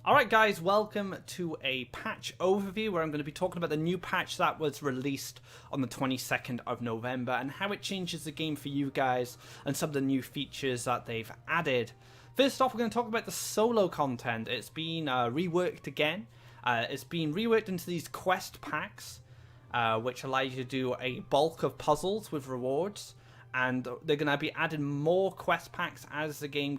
Alright guys, welcome to a patch overview where I'm going to be talking about the new patch that was released on the 22nd of November and how it changes the game for you guys and some of the new features that they've added. First off, we're going to talk about the solo content. It's been reworked again. It's been reworked into these quest packs, which allow you to do a bulk of puzzles with rewards. And they're going to be adding more quest packs as the game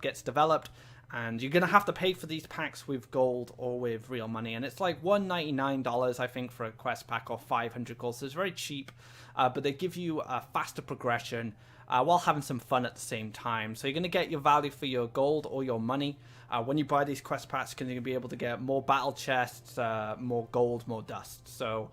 gets developed. And you're going to have to pay for these packs with gold or with real money. And it's like $199, I think, for a quest pack or 500 gold. So it's very cheap. But they give you a faster progression while having some fun at the same time. So you're going to get your value for your gold or your money. When you buy these quest packs, you're going to be able to get more battle chests, more gold, more dust. So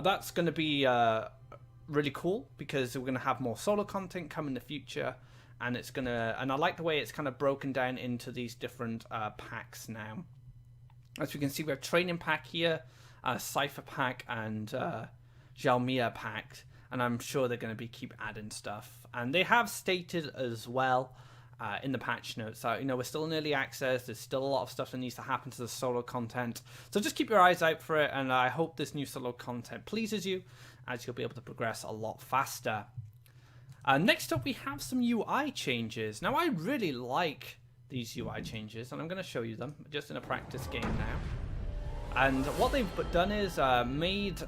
that's going to be really cool because we're going to have more solo content come in the future. And I like the way it's kind of broken down into these different packs now. As we can see, we have training pack here, cipher pack, and Jalmia pack. And I'm sure they're going to keep adding stuff. And they have stated as well in the patch notes that we're still in early access. There's still a lot of stuff that needs to happen to the solo content. So just keep your eyes out for it. And I hope this new solo content pleases you, as you'll be able to progress a lot faster. Next up, we have some UI changes. Now, I really like these UI changes, and I'm going to show you them just in a practice game now. And what they've done is made,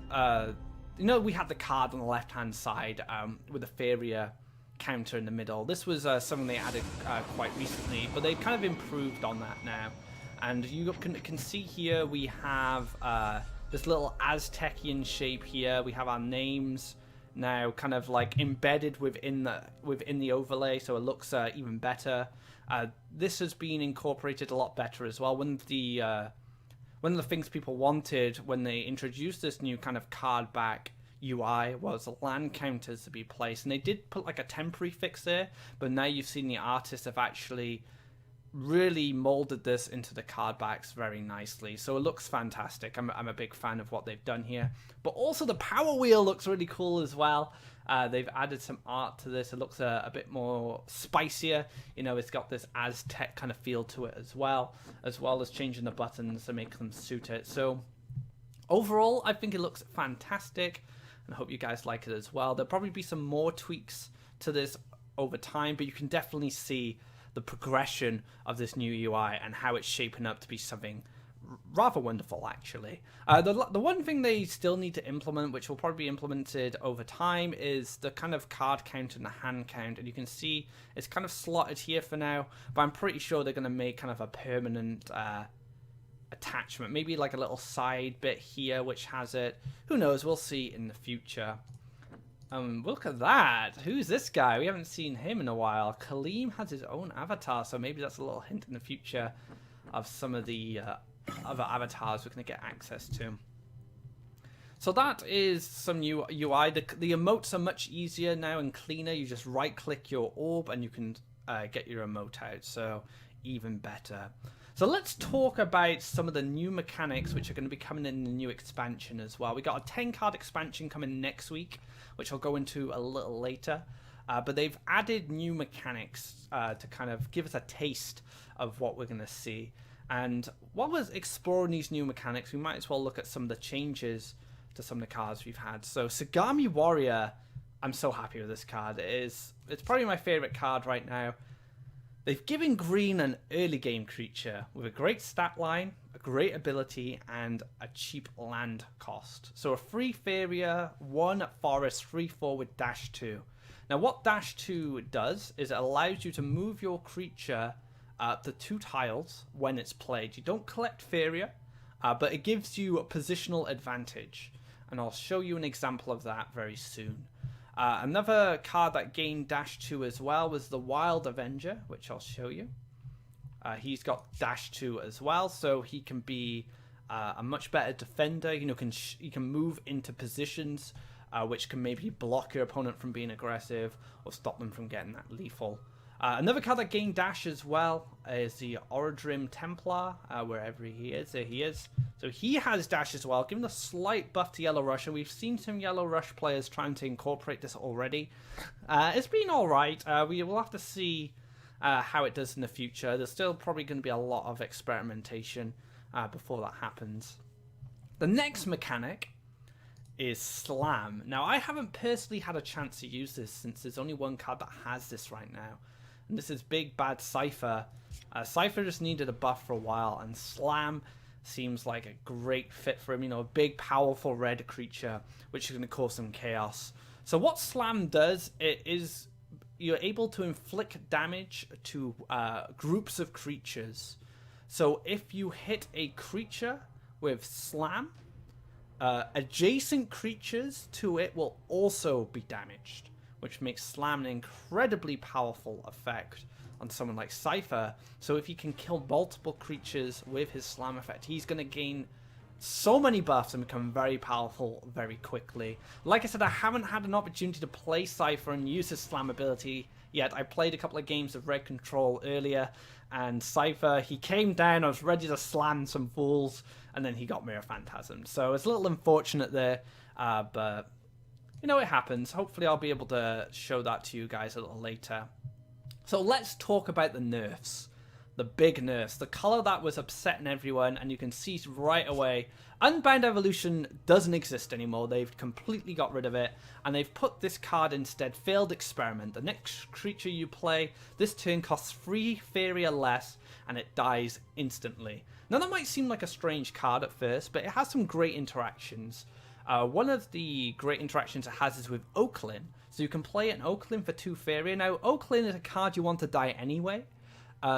we had the card on the left-hand side with the Faeria counter in the middle. This was something they added quite recently, but they've kind of improved on that now. And you can see here we have this little Aztecian shape here. We have our names now kind of like embedded within the overlay, so it looks even better. This has been incorporated a lot better as well. One of the things people wanted when they introduced this new kind of card back UI was land counters to be placed, and they did put like a temporary fix there, but now you've seen the artists have actually really molded this into the card backs very nicely, so it looks fantastic. I'm a big fan of what they've done here, but also the power wheel looks really cool as well. They've added some art to this. It looks a bit more spicier. It's got this Aztec kind of feel to it as well as changing the buttons to make them suit it. So overall, I think it looks fantastic, and I hope you guys like it as well. There'll probably be some more tweaks to this over time, but you can definitely see the progression of this new UI and how it's shaping up to be something rather wonderful, actually. The one thing they still need to implement, which will probably be implemented over time, is the kind of card count and the hand count. And you can see it's kind of slotted here for now, but I'm pretty sure they're going to make kind of a permanent attachment. Maybe like a little side bit here which has it. Who knows? We'll see in the future. Look at that. Who's this guy? We haven't seen him in a while. Kaleem has his own avatar, so maybe that's a little hint in the future of some of the other avatars we're going to get access to. So that is some new UI. The emotes are much easier now and cleaner. You just right-click your orb and you can get your emote out, so even better. So let's talk about some of the new mechanics which are going to be coming in the new expansion as well. We got a 10-card expansion coming next week, which I'll go into a little later. But they've added new mechanics to kind of give us a taste of what we're going to see. And while we're exploring these new mechanics, we might as well look at some of the changes to some of the cards we've had. So Sagami Warrior, I'm so happy with this card. It's probably my favorite card right now. They've given green an early game creature with a great stat line, a great ability, and a cheap land cost. So a free Faeria, 1 forest, 3/4 with -2. Now what -2 does is it allows you to move your creature up to 2 tiles when it's played. You don't collect Faeria, but it gives you a positional advantage. And I'll show you an example of that very soon. Another card that gained -2 as well was the Wild Avenger, which I'll show you. He's got -2 as well, so he can be a much better defender. He can move into positions which can maybe block your opponent from being aggressive or stop them from getting that lethal. Another card that gained dash as well is the Orodrim Templar, wherever he is. There he is. So he has dash as well, giving a slight buff to Yellow Rush, and we've seen some Yellow Rush players trying to incorporate this already. It's been alright. We will have to see how it does in the future. There's still probably going to be a lot of experimentation before that happens. The next mechanic is Slam. Now, I haven't personally had a chance to use this since there's only one card that has this right now. And this is Big Bad Cypher. Cypher just needed a buff for a while, and Slam seems like a great fit for him. You know, a big, powerful red creature, which is going to cause some chaos. So what Slam does, it is you're able to inflict damage to groups of creatures. So if you hit a creature with Slam, adjacent creatures to it will also be damaged, which makes Slam an incredibly powerful effect on someone like Cypher. So if he can kill multiple creatures with his Slam effect, he's going to gain so many buffs and become very powerful very quickly. Like I said, I haven't had an opportunity to play Cypher and use his Slam ability yet. I played a couple of games of Red Control earlier, and Cypher, he came down, I was ready to slam some fools, and then he got Mirror Phantasm. So it's a little unfortunate there, but you know, it happens. Hopefully I'll be able to show that to you guys a little later. So let's talk about the nerfs. The big nerfs. The color that was upsetting everyone, and you can see right away, Unbound Evolution doesn't exist anymore. They've completely got rid of it, and they've put this card instead, Failed Experiment. The next creature you play this turn costs 3 Faeria less, and it dies instantly. Now that might seem like a strange card at first, but it has some great interactions. One of the great interactions it has is with Oaklin. So you can play an Oaklin for 2 Faeria. Now, Oaklin is a card you want to die anyway.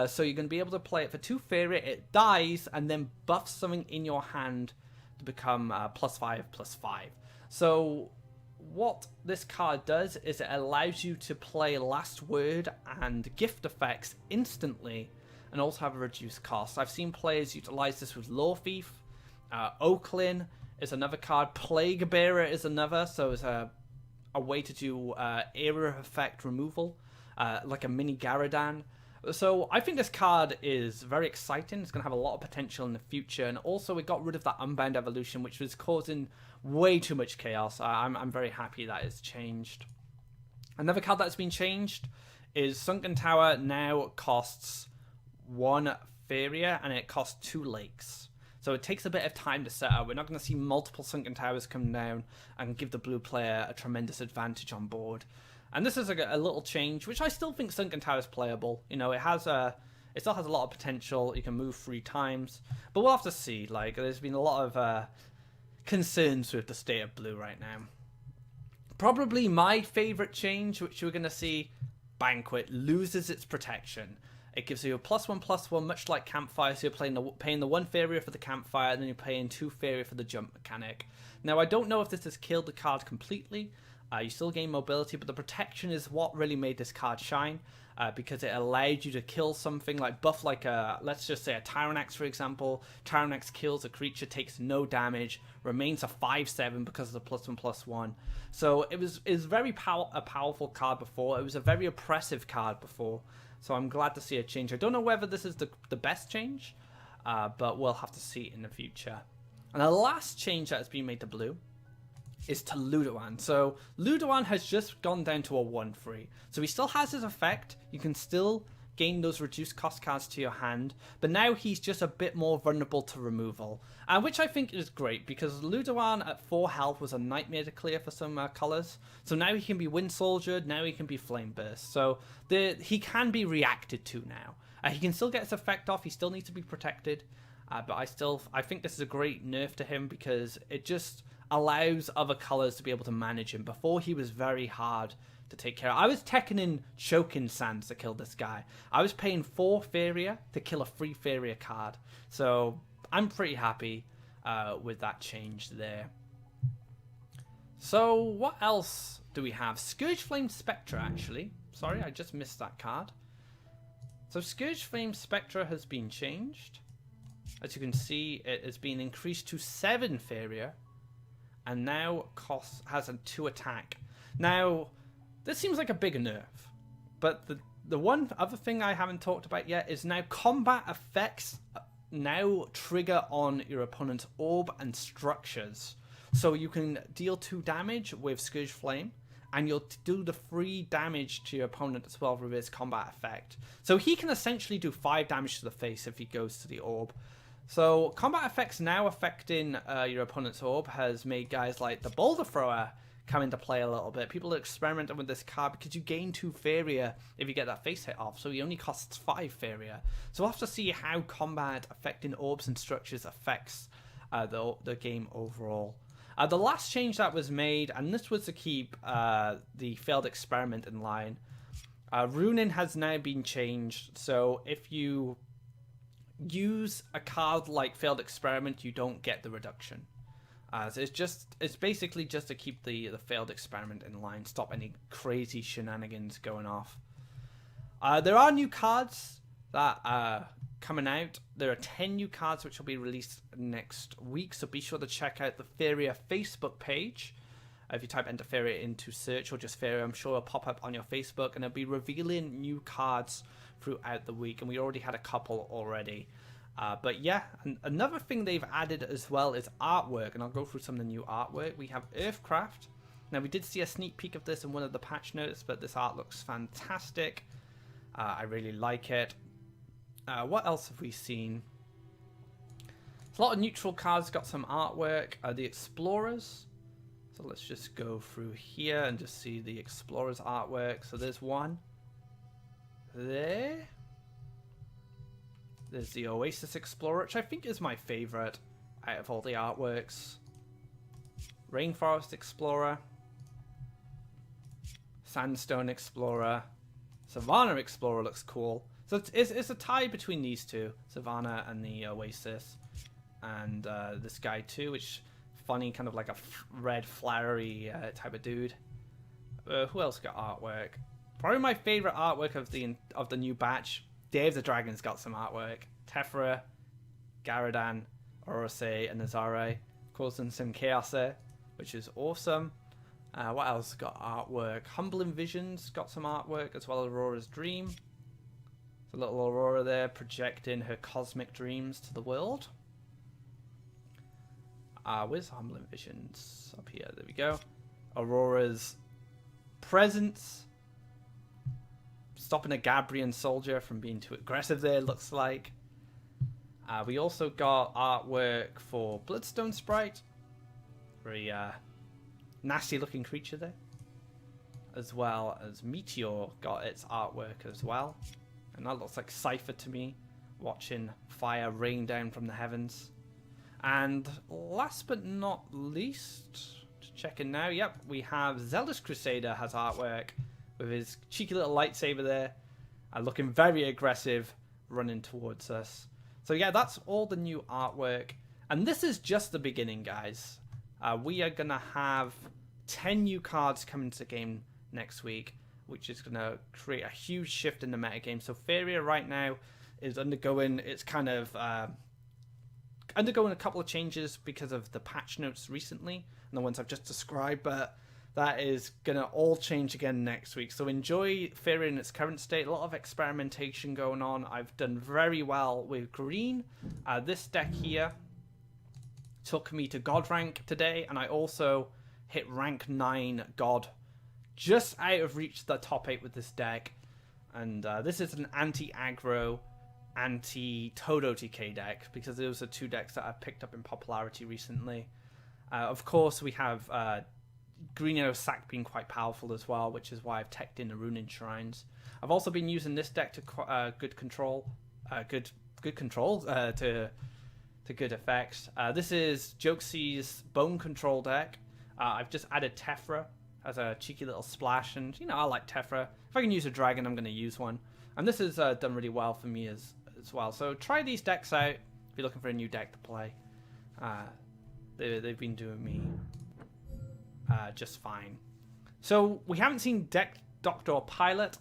So you're going to be able to play it for 2 Faeria. It dies and then buffs something in your hand to become +5/+5. So what this card does is it allows you to play Last Word and gift effects instantly and also have a reduced cost. I've seen players utilize this with Lore Thief. Oaklin is another card. Plague Bearer is another. So it's a way to do era effect removal, like a mini Garadan. So I think this card is very exciting. It's going to have a lot of potential in the future. And also it got rid of that Unbound Evolution, which was causing way too much chaos. I'm very happy that it's changed. Another card that's been changed is Sunken Tower now costs 1 Faeria and it costs 2 lakes. So it takes a bit of time to set up. We're not going to see multiple Sunken Towers come down and give the blue player a tremendous advantage on board. And this is a little change, which I still think Sunken Tower is playable. You know, it still has a lot of potential. You can move 3 times, but we'll have to see. Like, there's been a lot of concerns with the state of blue right now. Probably my favorite change, which we're going to see, Banquet loses its protection. It gives you a +1/+1, much like Campfire. So you're paying the 1 Faeria for the Campfire, and then you're paying 2 Faeria for the jump mechanic. Now, I don't know if this has killed the card completely. You still gain mobility, but the protection is what really made this card shine, because it allowed you to kill something like buff, like let's just say a Tyrannax, for example. Tyrannax kills a creature, takes no damage, remains a 5/7 because of the +1/+1. So it was very a powerful card before. It was a very oppressive card before. So I'm glad to see a change. I don't know whether this is the best change, but we'll have to see in the future. And the last change that has been made to blue is to Ludoan. So Ludoan has just gone down to a 1/3. So he still has his effect. You can still gain those reduced cost cards to your hand, but now he's just a bit more vulnerable to removal, which I think is great, because Ludoan at 4 health was a nightmare to clear for some colors. So now he can be Wind Soldiered, now he can be Flame Burst. So he can be reacted to now. He can still get his effect off. He still needs to be protected, but I think this is a great nerf to him, because it just allows other colors to be able to manage him. Before, he was very hard to take care of. I was teching in Chokin Sands to kill this guy. I was paying 4 Faeria to kill a 3 Faeria card. So I'm pretty happy with that change there. So what else do we have? Scourge Flame Spectra, actually. Sorry, I just missed that card. So Scourge Flame Spectra has been changed. As you can see, it has been increased to 7 Faeria, and now has a 2 attack. Now, this seems like a bigger nerf, but the one other thing I haven't talked about yet is now combat effects now trigger on your opponent's orb and structures. So you can deal 2 damage with Scourge Flame, and you'll do the 3 damage to your opponent as well with his combat effect. So he can essentially do 5 damage to the face if he goes to the orb. So combat effects now affecting your opponent's orb has made guys like the Boulder Thrower come into play a little bit. People are experimenting with this card because you gain 2 Faeria if you get that face hit off, so he only costs 5 Faeria. So we'll have to see how combat affecting orbs and structures affects the game overall. The last change that was made, and this was to keep the failed experiment in line, runing has now been changed. So if you use a card like failed experiment, you don't get the reduction. So it's basically just to keep the failed experiment in line, stop any crazy shenanigans going off. There are new cards that are coming out. There are 10 new cards which will be released next week, so be sure to check out the Faeria Facebook page. If you type Enter Faeria into search or just Faeria, I'm sure it'll pop up on your Facebook, and it'll be revealing new cards throughout the week, and we already had a couple already. But yeah, another thing they've added as well is artwork, and I'll go through some of the new artwork. We have Earthcraft. Now, we did see a sneak peek of this in one of the patch notes, but this art looks fantastic. I really like it. What else have we seen? There's a lot of neutral cards, got some artwork. The Explorers. So let's just go through here and just see the Explorers artwork. So there's one there. There's the Oasis Explorer, which I think is my favorite out of all the artworks. Rainforest Explorer. Sandstone Explorer. Savannah Explorer looks cool. So it's a tie between these two, Savannah and the Oasis. And this guy too, which funny, kind of like a red flowery type of dude. Who else got artwork? Probably my favorite artwork of the new batch. Dave the Dragon's got some artwork. Tephra, Garadan, Orose, and Nazare causing some chaos there, which is awesome. What else got artwork? Humbling Visions got some artwork, as well as Aurora's Dream. The little Aurora there projecting her cosmic dreams to the world. Where's Humbling Visions? Up here, there we go. Aurora's presence. Stopping a Gabrian soldier from being too aggressive there, looks like. We also got artwork for Bloodstone Sprite. Very nasty looking creature there. As well as Meteor got its artwork as well. And that looks like Cypher to me, watching fire rain down from the heavens. And last but not least, checking now, yep, we have Zealous Crusader has artwork with his cheeky little lightsaber there, looking very aggressive, running towards us. So yeah, that's all the new artwork. And this is just the beginning, guys. We are going to have 10 new cards coming to the game next week, which is going to create a huge shift in the metagame. So Faeria right now is undergoing, it's kind of undergoing a couple of changes because of the patch notes recently, and the ones I've just described, but that is going to all change again next week. So enjoy Faeria in its current state. A lot of experimentation going on. I've done very well with green. This deck here took me to God rank today, and I also hit rank 9 God, just out of reach the top 8 with this deck. And this is an anti-aggro, anti-Todo TK deck, because those are 2 decks that I've picked up in popularity recently. Of course, we have Green Arrow Sack being quite powerful as well, which is why I've teched in the Runing Shrines. I've also been using this deck to good control to good effects. This is Jokesey's Bone Control deck. I've just added Tephra as a cheeky little splash, and you know, I like Tephra. If I can use a dragon, I'm going to use one. And this has done really well for me as well. So try these decks out if you're looking for a new deck to play. They've been doing me just fine. So we haven't seen Deck Doctor or Pilot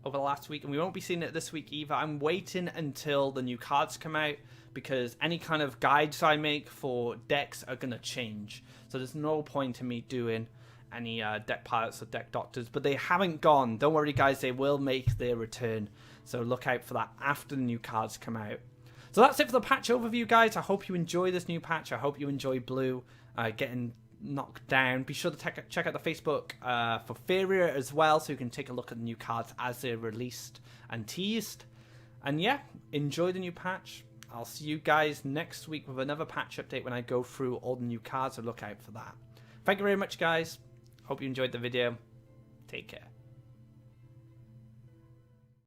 over the last week, and we won't be seeing it this week either. I'm waiting until the new cards come out, because any kind of guides I make for decks are going to change. So there's no point in me doing any deck pilots or deck doctors, but they haven't gone. Don't worry, guys, they will make their return. So look out for that after the new cards come out. So that's it for the patch overview, guys. I hope you enjoy this new patch. I hope you enjoy Blue, getting knocked down. Be sure to check out the Facebook for Faeria as well, so you can take a look at the new cards as they're released and teased. And yeah, enjoy the new patch. I'll see you guys next week with another patch update when I go through all the new cards, so look out for that. Thank you very much, guys. Hope you enjoyed the video. Take care.